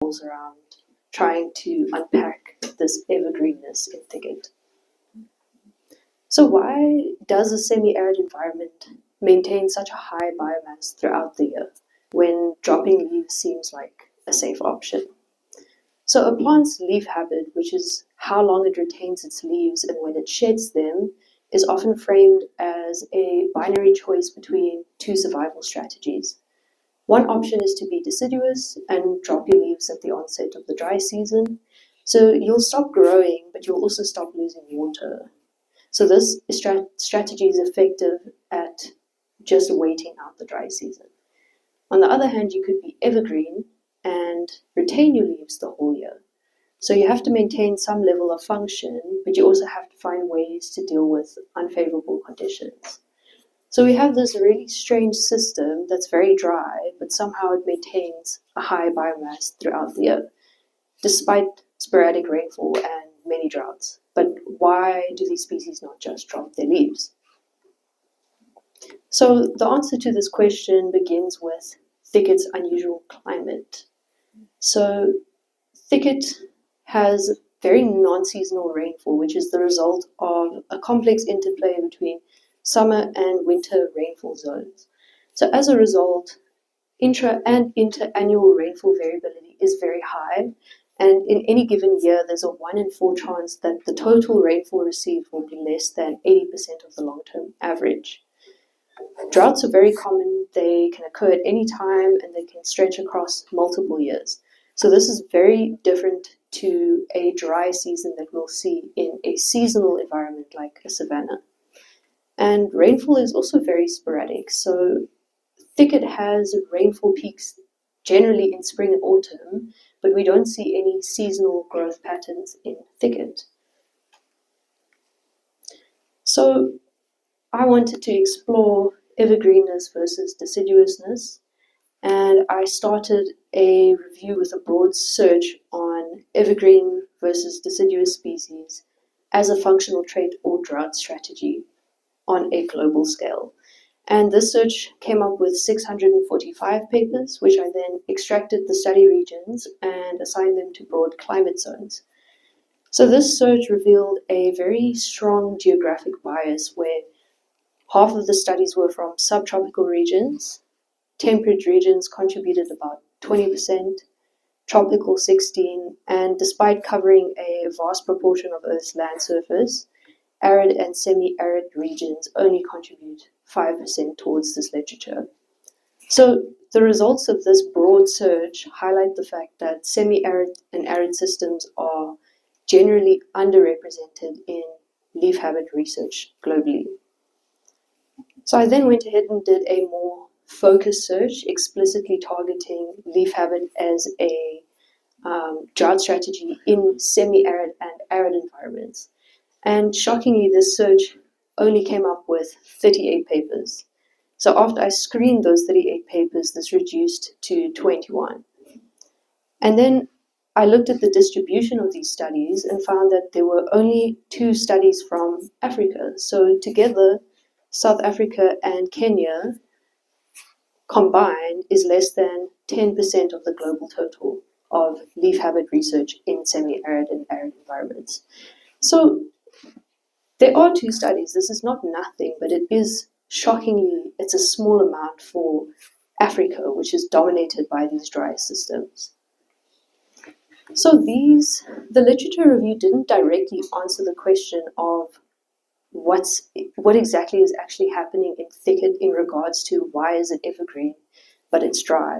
revolves around trying to unpack this evergreenness in thicket. So why does a semi-arid environment maintain such a high biomass throughout the year when dropping leaves seems like a safe option? So a plant's leaf habit, which is how long it retains its leaves and when it sheds them, is often framed as a binary choice between two survival strategies. One option is to be deciduous and drop your leaves at the onset of the dry season. So you'll stop growing, but you'll also stop losing water. So this strategy is effective at just waiting out the dry season. On the other hand, you could be evergreen and retain your leaves the whole year. So you have to maintain some level of function, but you also have to find ways to deal with unfavorable conditions. So we have this really strange system that's very dry, but somehow it maintains a high biomass throughout the year, despite sporadic rainfall and many droughts. But why do these species not just drop their leaves? So the answer to this question begins with thicket's unusual climate. So thicket has very non-seasonal rainfall, which is the result of a complex interplay between summer and winter rainfall zones. So as a result, intra and interannual rainfall variability is very high, and in any given year, there's a 1 in 4 chance that the total rainfall received will be less than 80% of the long-term average. Droughts are very common. They can occur at any time, and they can stretch across multiple years. So this is very different to a dry season that we'll see in a seasonal environment like a savanna. And rainfall is also very sporadic. So thicket has rainfall peaks generally in spring and autumn, but we don't see any seasonal growth patterns in thicket. So I wanted to explore evergreenness versus deciduousness, and I started a review with a broad search on evergreen versus deciduous species as a functional trait or drought strategy on a global scale. And this search came up with 645 papers, which I then extracted the study regions and assigned them to broad climate zones. So this search revealed a very strong geographic bias where half of the studies were from subtropical regions, temperate regions contributed about 20%, tropical 16%, and despite covering a vast proportion of Earth's land surface, arid and semi-arid regions only contribute 5% towards this literature. So the results of this broad search highlight the fact that semi-arid and arid systems are generally underrepresented in leaf habit research globally. So I then went ahead and did a more focused search, explicitly targeting leaf habit as a drought strategy in semi-arid and arid environments. And shockingly, this search only came up with 38 papers. So after I screened those 38 papers, this reduced to 21. And then I looked at the distribution of these studies and found that there were only 2 studies from Africa. So together, South Africa and Kenya combined is less than 10% of the global total of leaf habit research in semi-arid and arid environments. So there are 2 studies. This is not nothing, but it is shockingly, it's a small amount for Africa, which is dominated by these dry systems. So the literature review didn't directly answer the question of what exactly is actually happening in thicket in regards to why is it evergreen, but it's dry.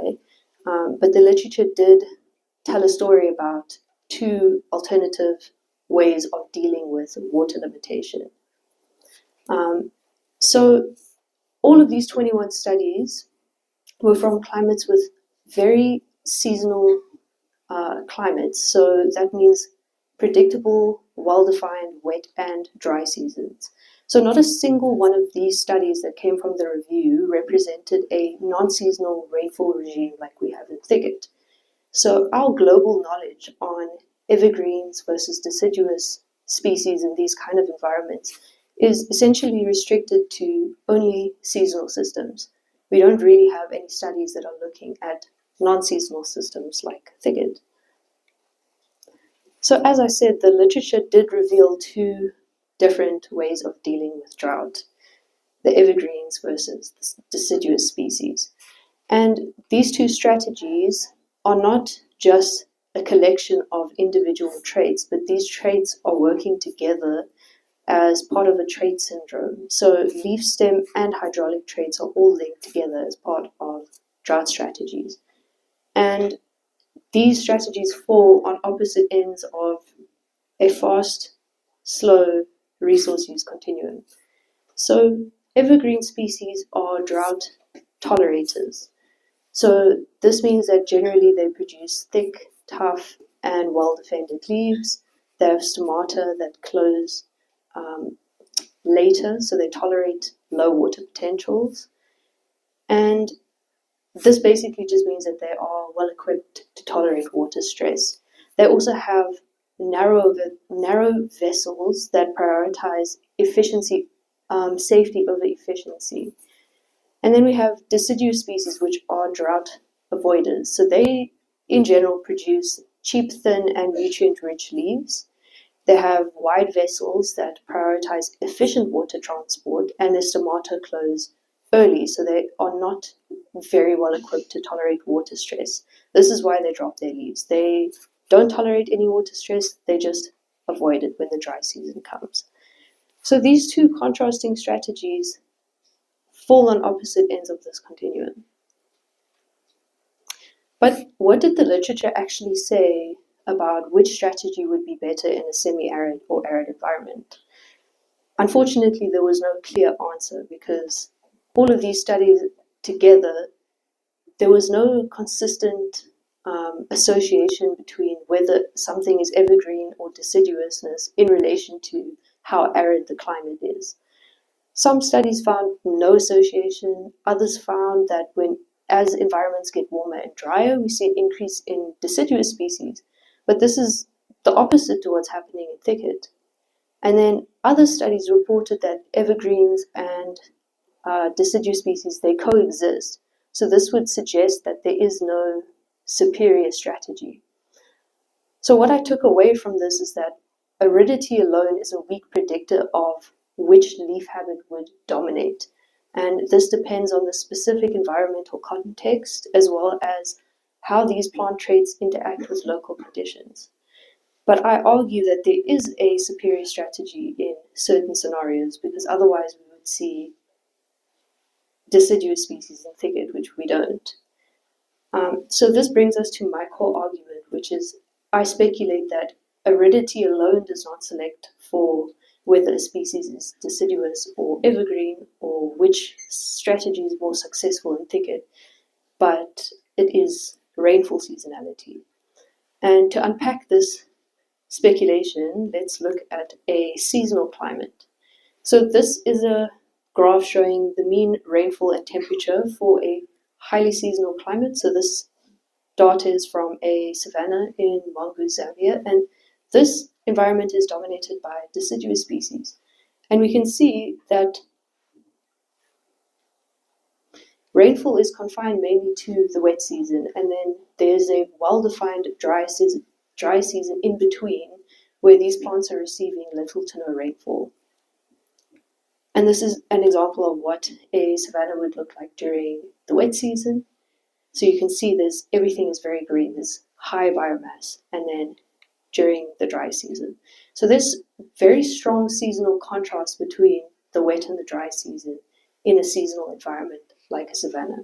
But the literature did tell a story about 2 alternative ways of dealing with water limitation. So all of these 21 studies were from climates with very seasonal climates. So that means predictable, well-defined wet and dry seasons. So not a single one of these studies that came from the review represented a non-seasonal rainfall regime like we have in thicket. So our global knowledge on evergreens versus deciduous species in these kind of environments is essentially restricted to only seasonal systems. We don't really have any studies that are looking at non-seasonal systems like thicket. So as I said, the literature did reveal two different ways of dealing with drought, the evergreens versus the deciduous species. And these two strategies are not just a collection of individual traits, but these traits are working together as part of a trait syndrome. So leaf stem and hydraulic traits are all linked together as part of drought strategies. And these strategies fall on opposite ends of a fast, slow resource use continuum. So evergreen species are drought tolerators. So this means that generally they produce thick, tough, and well-defended leaves. They have stomata that close later, so they tolerate low water potentials. And this basically just means that they are well equipped to tolerate water stress. They also have narrow vessels that prioritize efficiency, safety over efficiency. And then we have deciduous species, which are drought avoiders. So they, in general, produce cheap, thin, and nutrient-rich leaves. They have wide vessels that prioritize efficient water transport, and their stomata close early, so they are not very well equipped to tolerate water stress. This is why they drop their leaves. They don't tolerate any water stress, they just avoid it when the dry season comes. So these two contrasting strategies fall on opposite ends of this continuum. But what did the literature actually say about which strategy would be better in a semi-arid or arid environment? Unfortunately, there was no clear answer because all of these studies together, there was no consistent association between whether something is evergreen or deciduousness in relation to how arid the climate is. Some studies found no association. Others found that as environments get warmer and drier, we see an increase in deciduous species. But this is the opposite to what's happening in thicket. And then other studies reported that evergreens and deciduous species, they coexist. So this would suggest that there is no superior strategy. So what I took away from this is that aridity alone is a weak predictor of which leaf habit would dominate. And this depends on the specific environmental context as well as how these plant traits interact with local conditions. But I argue that there is a superior strategy in certain scenarios because otherwise we would see deciduous species in thicket, which we don't. So this brings us to my core argument, which is I speculate that aridity alone does not select for whether a species is deciduous or evergreen or which strategy is more successful in thicket, but it is rainfall seasonality. And to unpack this speculation, let's look at a seasonal climate. So this is a graph showing the mean rainfall and temperature for a highly seasonal climate. So this data is from a savanna in Mongoose, Zambia, and this environment is dominated by deciduous species. And we can see that rainfall is confined mainly to the wet season, and then there's a well-defined dry season in between where these plants are receiving little to no rainfall. And this is an example of what a savanna would look like during the wet season. So you can see everything is very green, there's high biomass, and then during the dry season. So there's very strong seasonal contrast between the wet and the dry season in a seasonal environment like a savanna.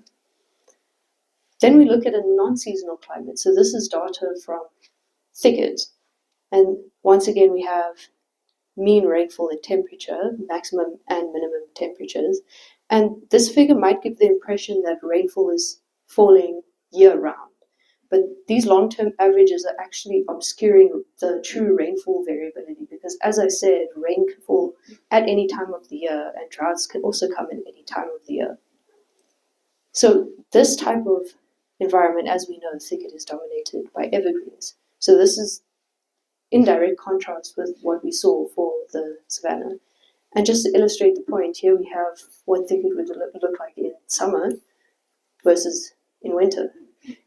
Then we look at a non-seasonal climate. So this is data from thicket. And once again, we have mean rainfall and temperature, maximum and minimum temperatures. And this figure might give the impression that rainfall is falling year-round. But these long-term averages are actually obscuring the true rainfall variability because, as I said, rain can fall at any time of the year and droughts can also come in any time of the year. So this type of environment, as we know, thicket is dominated by evergreens. So this is in direct contrast with what we saw for the savanna. And just to illustrate the point, here we have what thicket would look like in summer versus in winter.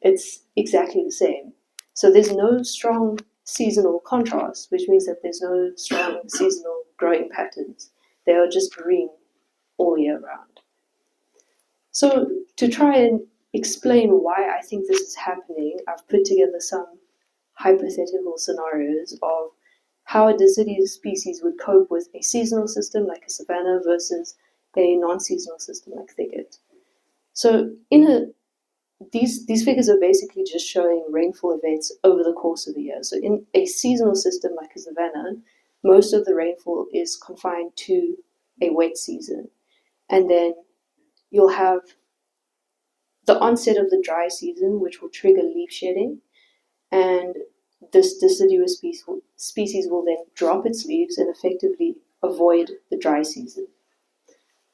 It's exactly the same. So there's no strong seasonal contrast, which means that there's no strong seasonal growing patterns. They are just green all year round. So to try and explain why I think this is happening, I've put together some hypothetical scenarios of how a deciduous species would cope with a seasonal system like a savanna versus a non-seasonal system like thicket. So these figures are basically just showing rainfall events over the course of the year. So in a seasonal system like a savanna, most of the rainfall is confined to a wet season. And then you'll have the onset of the dry season, which will trigger leaf shedding. And this deciduous species will then drop its leaves and effectively avoid the dry season.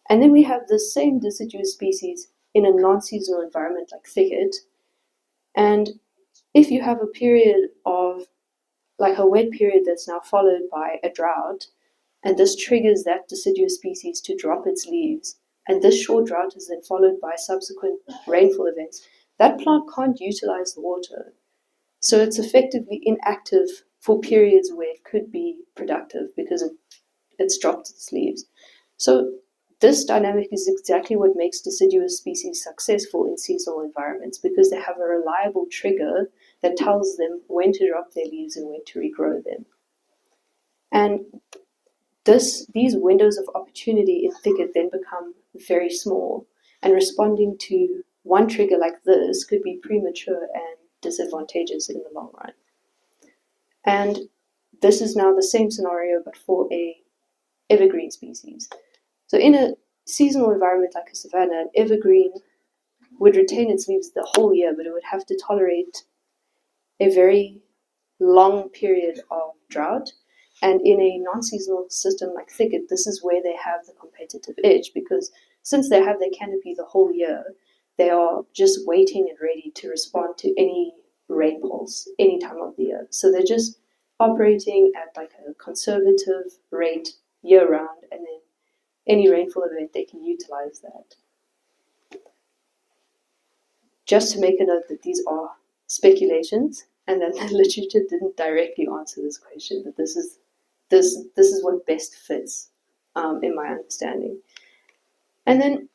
And then we have the same deciduous species in a non-seasonal environment like thicket. And if you have a period of, like a wet period that's now followed by a drought, and this triggers that deciduous species to drop its leaves, and this short drought is then followed by subsequent rainfall events, that plant can't utilize the water. So it's effectively inactive for periods where it could be productive because it's dropped its leaves. So this dynamic is exactly what makes deciduous species successful in seasonal environments, because they have a reliable trigger that tells them when to drop their leaves and when to regrow them. And these windows of opportunity in thicket then become very small, and responding to one trigger like this could be premature and disadvantageous in the long run. And this is now the same scenario but for a evergreen species. So in a seasonal environment like a savanna, an evergreen would retain its leaves the whole year, but it would have to tolerate a very long period of drought. And in a non-seasonal system like thicket, this is where they have the competitive edge, because since they have their canopy the whole year, they are just waiting and ready to respond to any rain pulse any time of the year. So they're just operating at like a conservative rate year round, and then any rainfall event, they can utilize that. Just to make a note that these are speculations, and that the literature didn't directly answer this question, but this is what best fits in my understanding. And then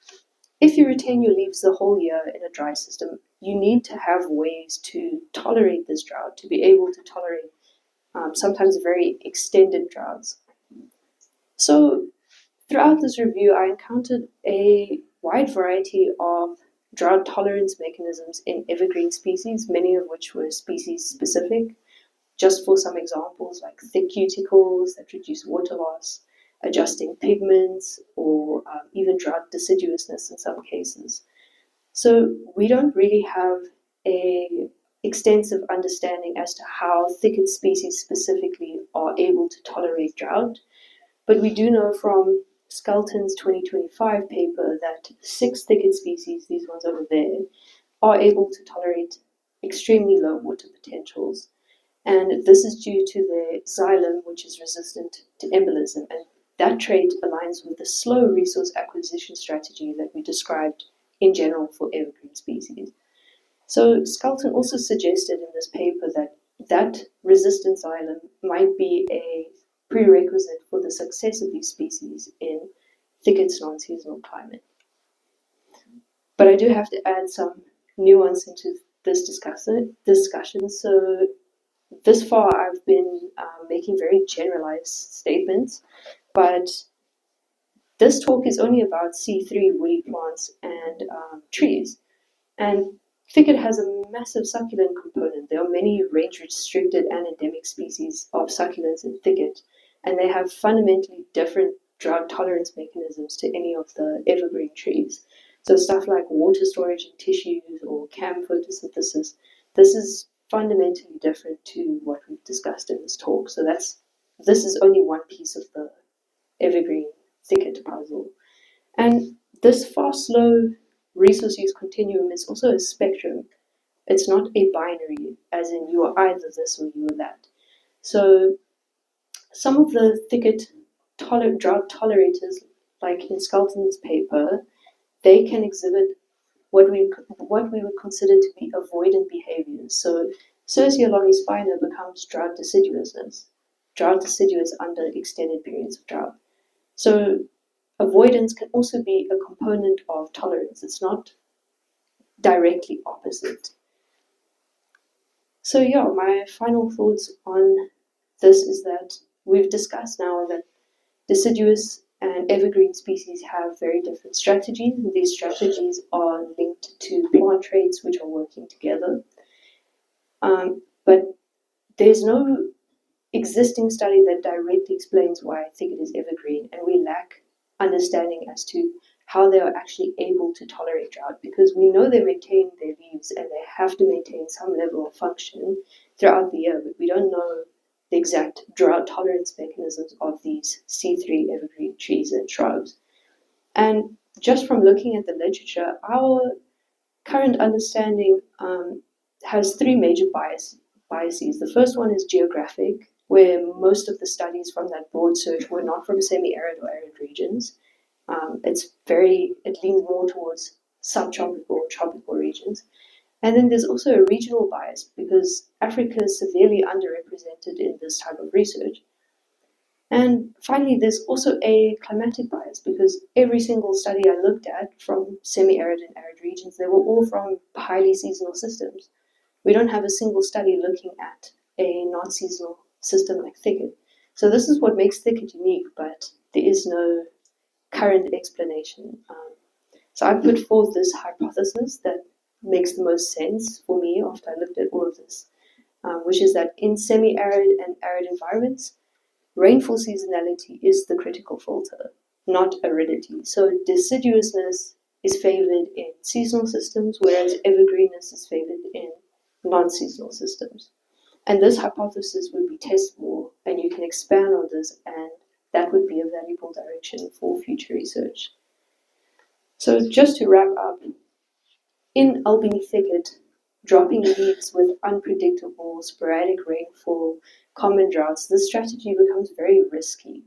if you retain your leaves the whole year in a dry system, you need to have ways to tolerate this drought, to be able to tolerate sometimes very extended droughts. So throughout this review, I encountered a wide variety of drought tolerance mechanisms in evergreen species, many of which were species specific. Just for some examples, like thick cuticles that reduce water loss, adjusting pigments, or even drought deciduousness in some cases. So we don't really have a extensive understanding as to how thicket species specifically are able to tolerate drought, but we do know from Skelton's 2025 paper that 6 thicket species, these ones over there, are able to tolerate extremely low water potentials. And this is due to their xylem, which is resistant to embolism. And that trait aligns with the slow resource acquisition strategy that we described in general for evergreen species. So Skelton also suggested in this paper that resistant xylem might be a prerequisite for the success of these species in thicket's non-seasonal climate. But I do have to add some nuance into this discussion. So this far, I've been making very generalized statements, but this talk is only about C3 woody plants and trees. And thicket has a massive succulent component. There are many range-restricted and endemic species of succulents in thicket, and they have fundamentally different drought tolerance mechanisms to any of the evergreen trees. So stuff like water storage in tissues or CAM photosynthesis, this is fundamentally different to what we've discussed in this talk. So this is only one piece of the evergreen thicket puzzle. And this fast-slow resource use continuum is also a spectrum. It's not a binary, as in you are either this or you are that. So some of the thicket drought tolerators, like in Skelton's paper, they can exhibit what we would consider to be avoidant behaviors. So Cerciolongispina becomes drought deciduous under extended periods of drought. So avoidance can also be a component of tolerance. It's not directly opposite. So yeah, my final thoughts on this is that we've discussed now that deciduous and evergreen species have very different strategies. These strategies are linked to plant traits which are working together. But there's no existing study that directly explains why thicket is evergreen, and we lack understanding as to how they are actually able to tolerate drought, because we know they maintain their leaves and they have to maintain some level of function throughout the year, but we don't know the exact drought tolerance mechanisms of these C3 evergreen trees and shrubs. And just from looking at the literature, our current understanding has three major biases. The first one is geographic, where most of the studies from that broad search were not from semi-arid or arid regions. It leans more towards subtropical or tropical regions. And then there's also a regional bias, because Africa is severely underrepresented in this type of research. And finally, there's also a climatic bias, because every single study I looked at from semi-arid and arid regions, they were all from highly seasonal systems. We don't have a single study looking at a non-seasonal system like thicket. So this is what makes thicket unique, but there is no current explanation. So I put forth this hypothesis that makes the most sense for me after I looked at all of this, which is that in semi-arid and arid environments, rainfall seasonality is the critical filter, not aridity. So deciduousness is favored in seasonal systems, whereas evergreenness is favored in non-seasonal systems. And this hypothesis would be testable, and you can expand on this, and that would be a valuable direction for future research. So just to wrap up, in Albany Thicket, dropping leaves with unpredictable sporadic rainfall, common droughts, this strategy becomes very risky.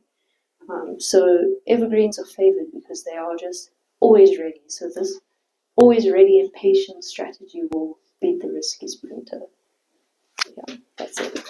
So evergreens are favored because they are just always ready. So this always ready and patient strategy will beat the risky sprinter. Yeah, that's it.